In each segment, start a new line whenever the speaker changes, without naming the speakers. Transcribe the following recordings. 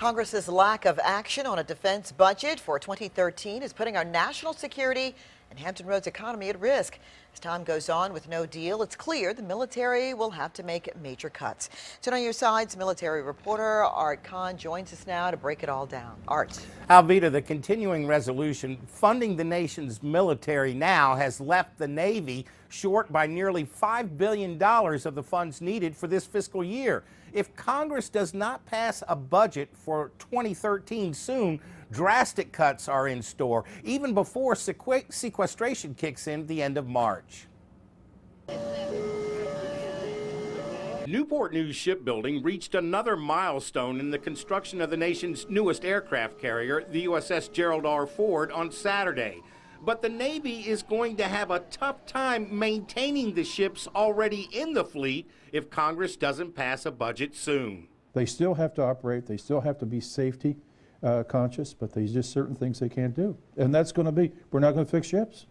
Congress's lack of action on a defense budget for 2013 is putting our national security and Hampton Roads economy at risk. As time goes on with no deal, it's clear the military will have to make major cuts. So on your side's military reporter Art Kahn joins us now to break it all down. Art.
Alvita, the continuing resolution funding the nation's military now has left the Navy short by nearly $5 billion of the funds needed for this fiscal year. If Congress does not pass a budget for 2013 soon, drastic cuts are in store, even before sequestration kicks in at the end of March. Newport News Shipbuilding reached another milestone in the construction of the nation's newest aircraft carrier, the USS Gerald R. Ford, on Saturday. But the Navy is going to have a tough time maintaining the ships already in the fleet if Congress doesn't pass a budget soon.
They still have to operate, they still have to be safety conscious, but there's just certain things they can't do. And that's going to be, we're not going to fix ships.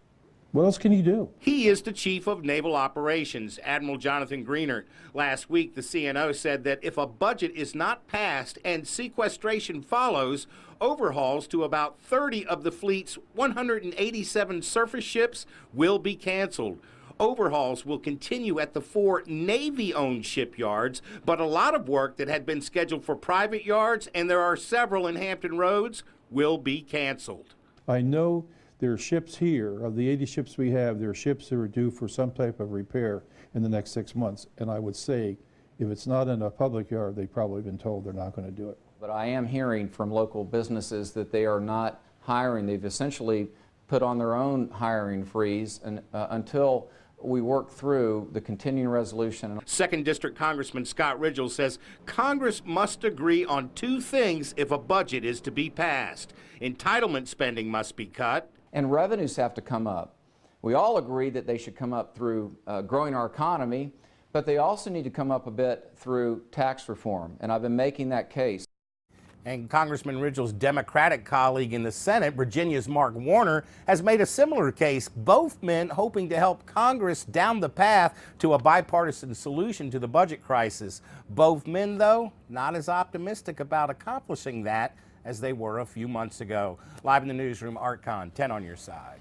What else can you do?
He is the Chief of Naval Operations, Admiral Jonathan Greenert. Last week, the CNO said that if a budget is not passed and sequestration follows, overhauls to about 30 of the fleet's 187 surface ships will be canceled. Overhauls will continue at the 4 Navy-owned shipyards, but a lot of work that had been scheduled for private yards, and there are several in Hampton Roads, will be canceled.
I know there are ships here, of the 80 ships we have, there are ships that are due for some type of repair in the next 6 months. And I would say, if it's not in a public yard, they've probably been told they're not going to do it.
But I am hearing from local businesses that they are not hiring. They've essentially put on their own hiring freeze until we work through the continuing resolution.
2nd District Congressman Scott Ridgell says Congress must agree on 2 things if a budget is to be passed. Entitlement spending must be cut.
And revenues have to come up. We all agree that they should come up through growing our economy, but they also need to come up a bit through tax reform, and I've been making that case.
And Congressman Ridgell's Democratic colleague in the Senate, Virginia's Mark Warner, has made a similar case, both men hoping to help Congress down the path to a bipartisan solution to the budget crisis. Both men, though, not as optimistic about accomplishing that as they were a few months ago. Live in the newsroom, Art Kahn, 10 on your side.